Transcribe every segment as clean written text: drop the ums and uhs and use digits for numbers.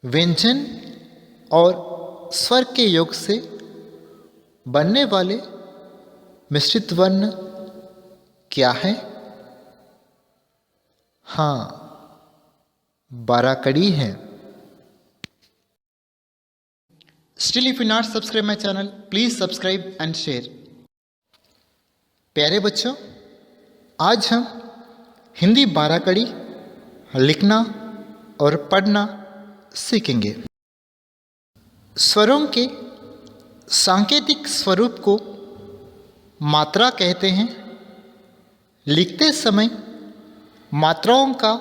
व्यंजन और स्वर के योग से बनने वाले मिश्रित वर्ण क्या है? हाँ, बाराकड़ी है। Still, if you not subscribe my channel, please subscribe and share. प्यारे बच्चों, आज हम हिंदी बाराकड़ी लिखना और पढ़ना सीखेंगे। स्वरों के सांकेतिक स्वरूप को मात्रा कहते हैं। लिखते समय मात्राओं का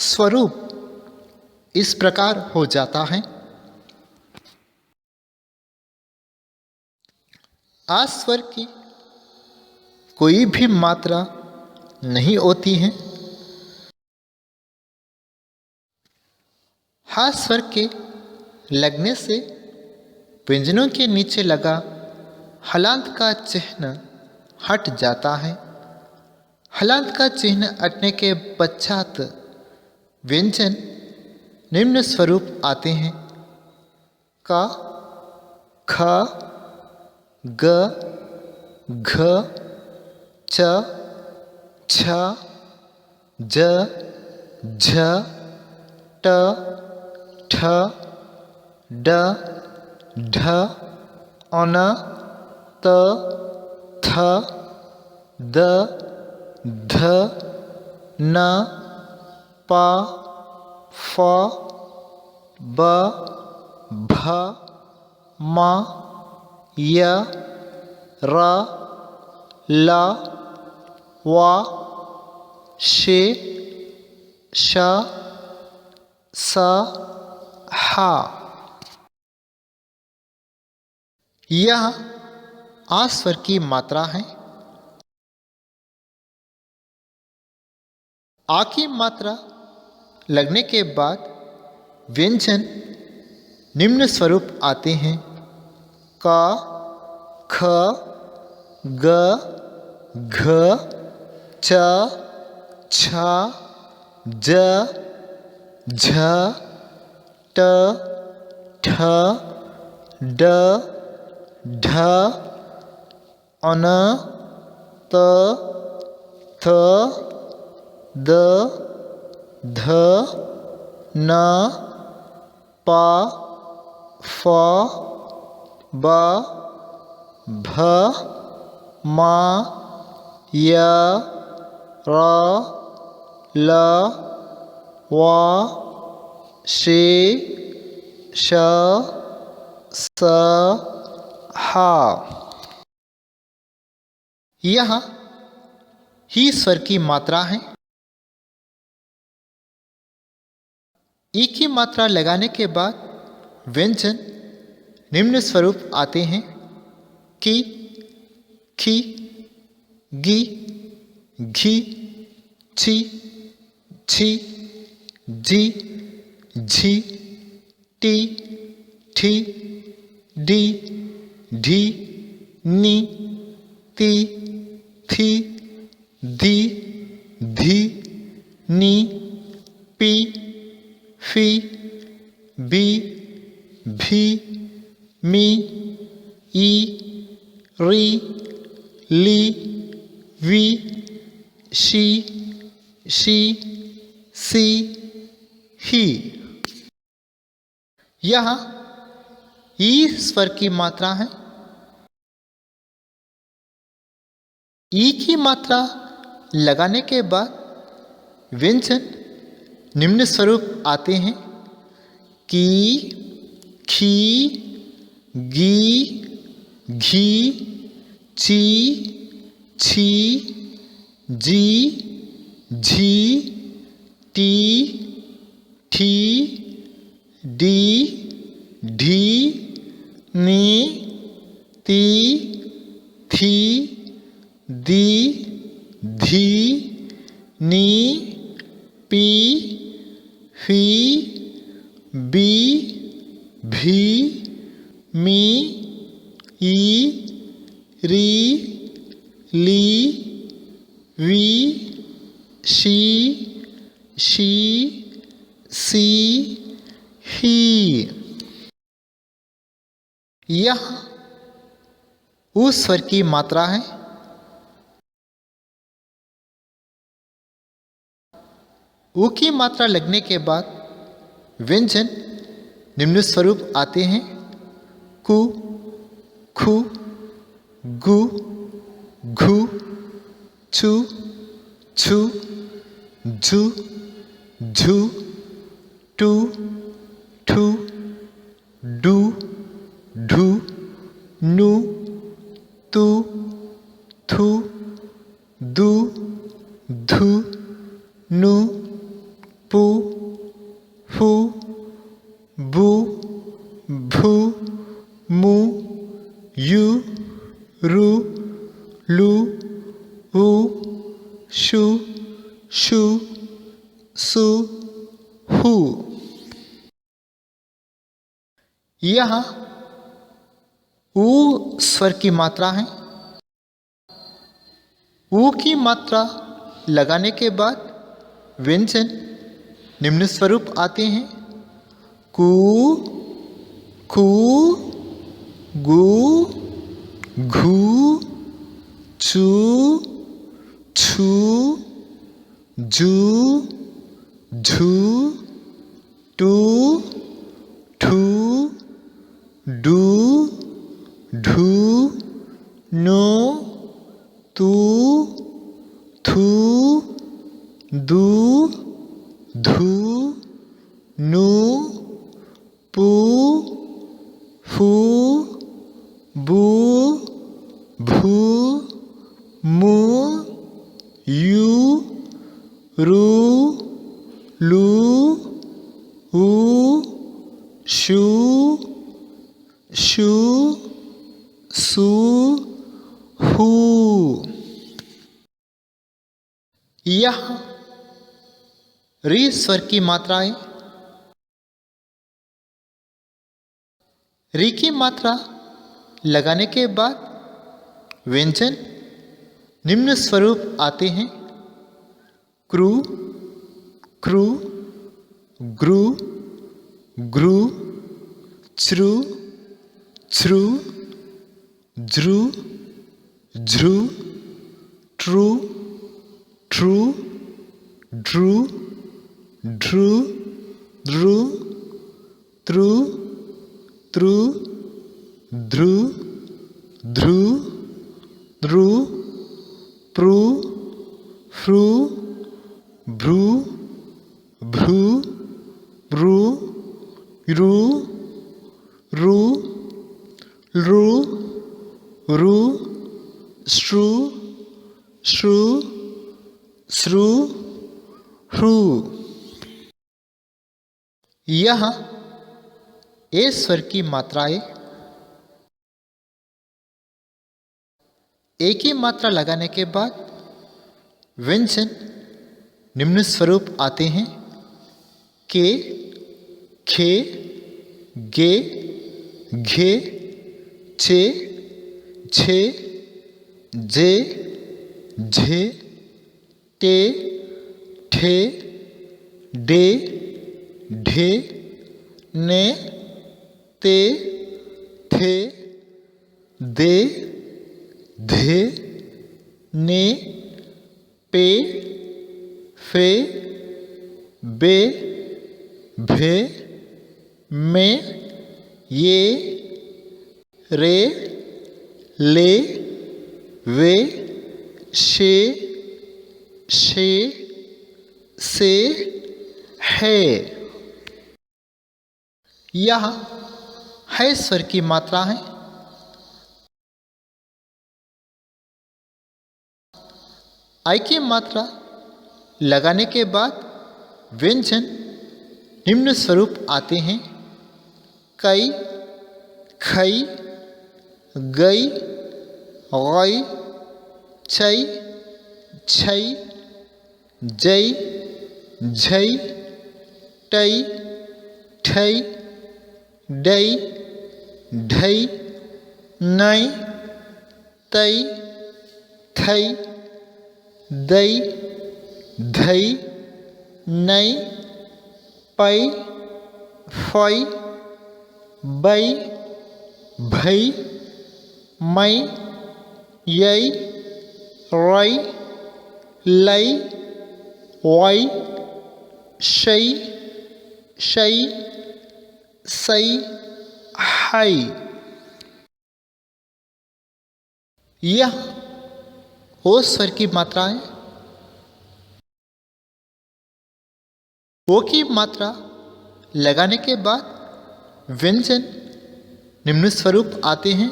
स्वरूप इस प्रकार हो जाता है। आ स्वर की कोई भी मात्रा नहीं होती है। हा स्वर के लगने से व्यंजनों के नीचे लगा हलांत का चिन्ह हट जाता है। हलांत का चिन्ह हटने के पश्चात व्यंजन निम्न स्वरूप आते हैं: का, ख, ग, घ, च, छ, ज, झ, ट, ठ, ड, ढ, अन, त, थ, द, ध, न, प, फ, ब, भ, म, य, र, ल, व, शे, श, स, हा। यह आ स्वर की मात्रा है। आ की मात्रा लगने के बाद व्यंजन निम्न स्वरूप आते हैं: क, ख, ग, घ, च, छ, ज, झ, ट, ठ, ड, ढ, अन, त, थ, द, ध, न, प, फ, ब, भ, म, य, र, ल, व, शे, श, स, हा। यह ही स्वर की मात्रा है। ई की मात्रा लगाने के बाद व्यंजन निम्न स्वरूप आते हैं: की, खी, गी, घी, छी, छी, जी, झी, टी, ठी, डी, ढी, नी, ती, थी, धी, धी, नी, पी, फी, बी, भी, मी, ई, री, ली, वी, शी, शी, सी, ही। यह ई स्वर की मात्रा है। ई की मात्रा लगाने के बाद व्यंजन निम्न स्वरूप आते हैं: की, खी, गी, घी, ची, छी, जी, झी, टी, ठी, डी, ढी, नी, ती, थी, दी, धी, नी, पी, फी, बी, भी, मी, ई, री, ली, वी, शी, शी, सी, ही। यह ऊ स्वर की मात्रा है। ऊ की मात्रा लगने के बाद व्यंजन निम्न स्वरूप आते हैं कु, खु, गु, घु, चु, छु, झु, झु, टू, ठू, डू, ढू, नु, तू, थू, दू, धू, नु, पू, फू, बू, भू, मु, यू, रू, लू, ऊ, शु, शु, सु, हु। यह ऊ स्वर की मात्रा है। ऊ की मात्रा लगाने के बाद व्यंजन निम्न स्वरूप आते हैं कु, खु, गु, घु, चु, छु, झु, झू, टू, ठू, डू, ढू, नु, तू, थू, दू, धू, नु, पू, फू, बू, भू, मु, यू, रू, लू, ऊ, शु, शु, सु, हु। यह री स्वर की मात्राएं। री की मात्रा लगाने के बाद व्यंजन निम्न स्वरूप आते हैं क्रू, क्रू, ग्रू, ग्रू, च्रू, च्रू, ज्रू, झ्रू, ट्रू, ट्रू, ड्रू, ड्रू, ध्रू, त्रु, त्रु, ध्रु, ध्रु, ध्रु, प्रू, फ्रू, भ्रू, भ्रू, ब्रू, रू, रू, रू, रू, श्रु, श्रु, श्रु, ह्रू। यह ए स्वर की मात्राएं। एक ही मात्रा लगाने के बाद व्यंजन निम्न स्वरूप आते हैं के, खे, गे, घे, चे, छे, जे, झे, टे, ठे, डे, ढे, ने, ते, थे, दे, धे, ने, पे, फे, बे, भे, में, ये, रे, ले, वे, शे, शे, से, है। यह है स्वर की मात्रा है। आई की मात्रा लगाने के बाद व्यंजन निम्न स्वरूप आते हैं कई, खई, गई, गई, चई, छई, जई, झई, टई, ठई, डई, ढई, नई, तई, थई, दई, धई, नई, पई, फै बै भै मै यै रै लै वाई शै शै सै है। यह ओ स्वर की मात्राएं। ओ की मात्रा लगाने के बाद व्यंजन निम्न स्वरूप आते हैं।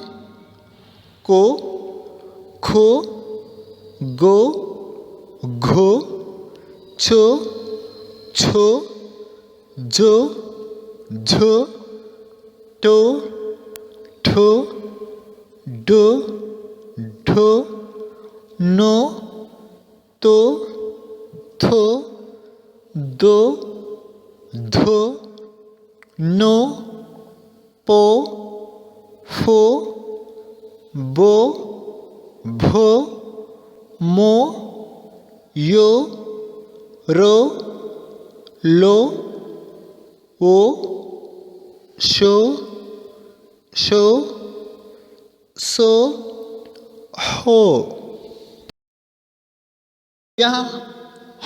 को, खो, गो, घो, छो, छो, जो, झो, टो, ठो, डो, ढो, नो, तो, थो, दो, धो, नो, पो, फो, बो, भो, मो, यो, रो, लो, ओ, शो, शो, सो, हो। यह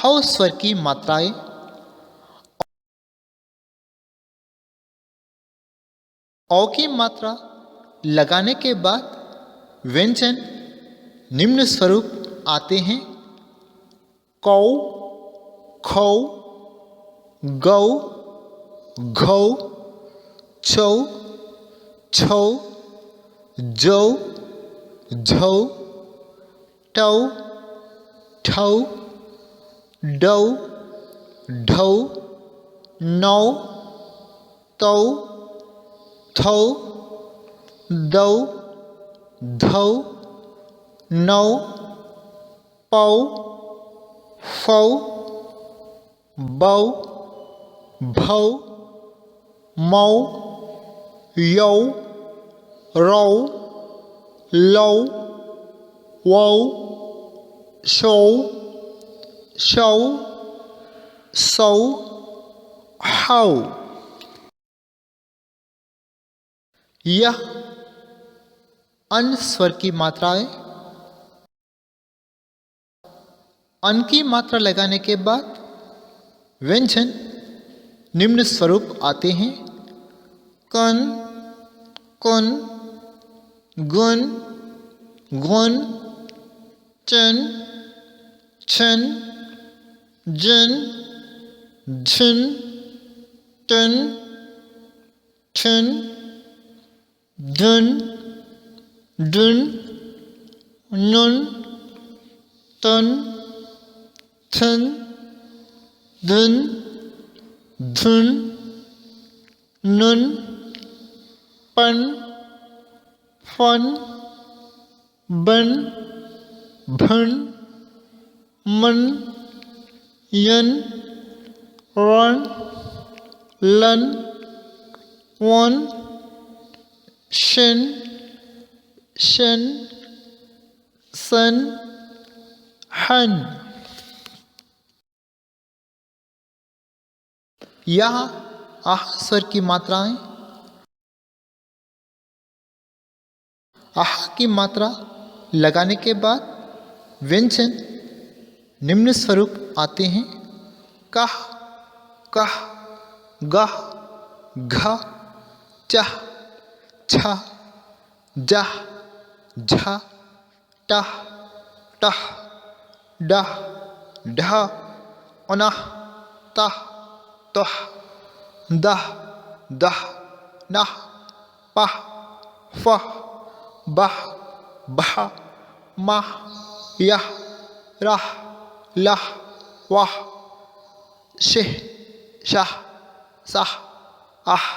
हौ स्वर की मात्राएं। औ की मात्रा लगाने के बाद व्यंजन निम्न स्वरूप आते हैं। कौ, खौ, गौ, घौ, छौ, छौ, जौ, झौ, टौ, ठौ, डौ, ढौ, नौ, तौ, थौ, दौ, धौ, नौ, पौ, फौ, बौ, भौ, मौ, यौ, रौ, लौ, वौ, शौ, शौ, सौ, हौ। यह अन स्वर की मात्राएं। अन की मात्रा लगाने के बाद व्यंजन निम्न स्वरूप आते हैं। कन, कुन, गुन, गुन, चन, छन, जन, झन, टन, ठन, धन, डन, नुन, तन, थन, धन, धुन, नुन, पन, फन, बन, भन, मन, यन, रन, लन, वन, शन, शन, सन, हन। यह आह स्वर की मात्राएं। आह की मात्रा लगाने के बाद व्यंजन निम्न स्वरूप आते हैं। कह, कह, गह, घ, चह, छ, जह, झ, टह, टह, डह, ढ, अनह, तह, तह, दह, दह, नह, पह, फह, बह, भह, मह, यह, रह, लह, वह, शिह, शह, सह, आह।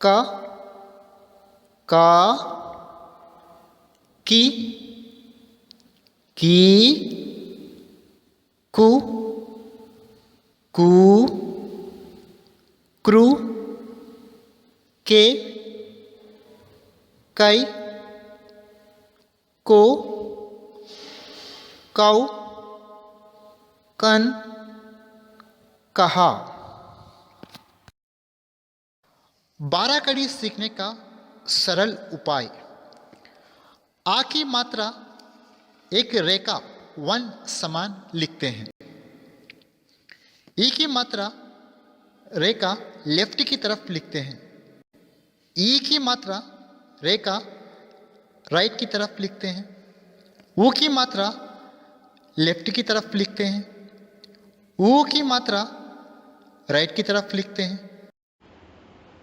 का, की, कु, कृ, के, कै, को, कौ, कन, कहा। 12 कड़ी सीखने का सरल उपाय। आ की मात्रा एक रेखा वन समान लिखते हैं। ई की मात्रा रेखा लेफ्ट की तरफ लिखते हैं। ई की मात्रा रेखा राइट की तरफ लिखते हैं। ऊ की मात्रा लेफ्ट की तरफ लिखते हैं। ऊ की मात्रा राइट की तरफ लिखते हैं।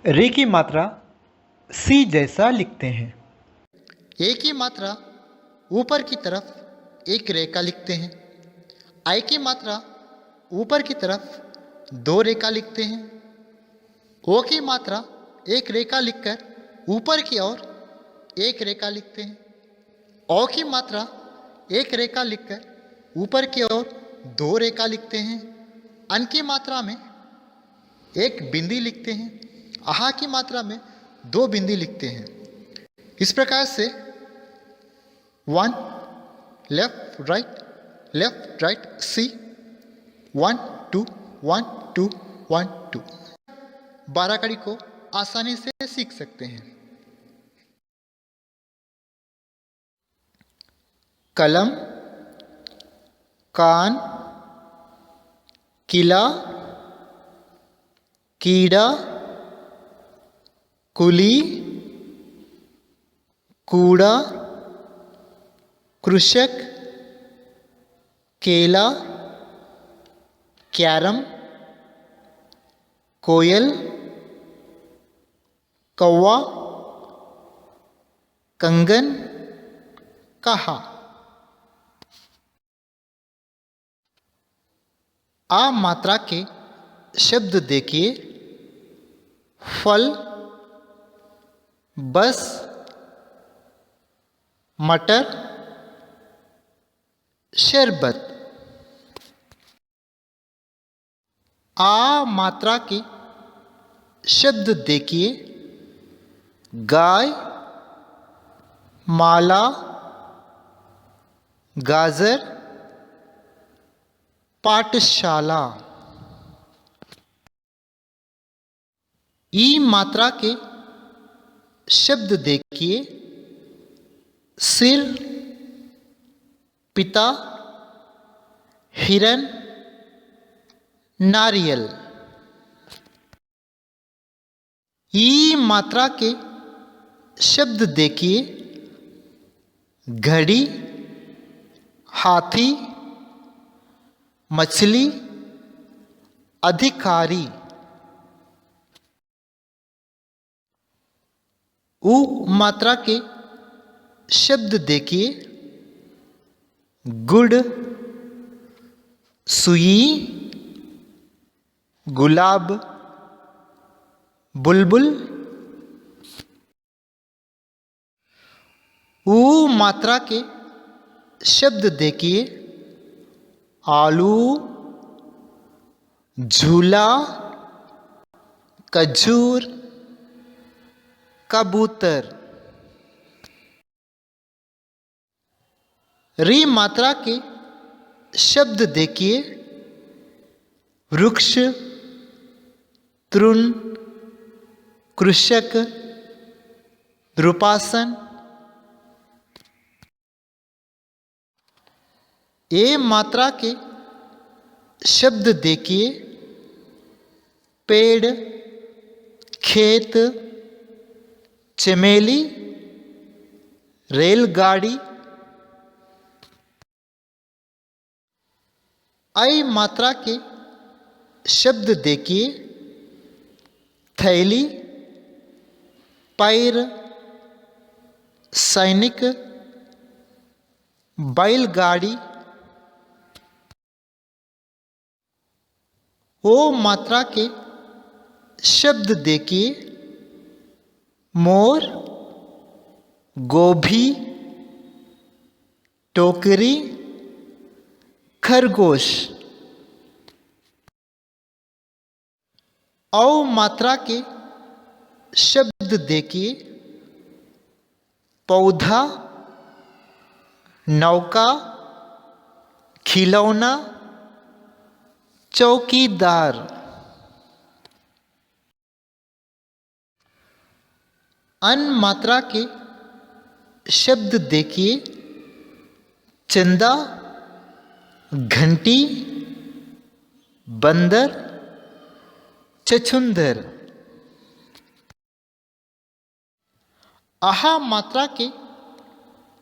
रे की मात्रा सी जैसा लिखते हैं। ए की मात्रा ऊपर की तरफ एक रेखा लिखते हैं। आई की मात्रा ऊपर की तरफ दो रेखा लिखते हैं। ओ की मात्रा एक रेखा लिखकर ऊपर की ओर एक रेखा लिखते हैं। औ की मात्रा एक रेखा लिखकर ऊपर की ओर दो रेखा लिखते हैं। अन की मात्रा में एक बिंदी लिखते हैं। आहा की मात्रा में दो बिंदी लिखते हैं। इस प्रकार से 1 लेफ्ट राइट सी 1 2 1 2 1 2 12 कड़ी को आसानी से सीख सकते हैं। कलम, कान, किला, कीड़ा, कुली, कूड़ा, कृषक, केला, कैरम, कोयल, कौवा, कंगन, कहा। आ मात्रा के शब्द देखिए। फल, बस, मटर, शरबत। आ मात्रा के शब्द देखिए। गाय, माला, गाजर, पाठशाला। ई मात्रा के शब्द देखिए। सिर, पिता, हिरन, नारियल। ई मात्रा के शब्द देखिए। घड़ी, हाथी, मछली, अधिकारी। ऊ मात्रा के शब्द देखिए। गुड़, सुई, गुलाब, बुलबुल। ऊ मात्रा के शब्द देखिए। आलू, झूला, खजूर, कबूतर। री मात्रा के शब्द देखिए। वृक्ष, तृण, कृषक, द्रुपासन। ए मात्रा के शब्द देखिए। पेड़, खेत, चमेली, रेलगाड़ी। आई मात्रा के शब्द देखिए। थैली, पैर, सैनिक, बैलगाड़ी। ओ मात्रा के शब्द देखिए। मोर, गोभी, टोकरी, खरगोश। औ मात्रा के शब्द देखिए। पौधा, नौका, खिलौना, चौकीदार। अन मात्रा के शब्द देखिए। चंदा, घंटी, बंदर, छछूंदर। आहा मात्रा के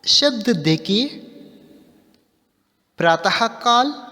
शब्द देखिए। प्रातःकाल,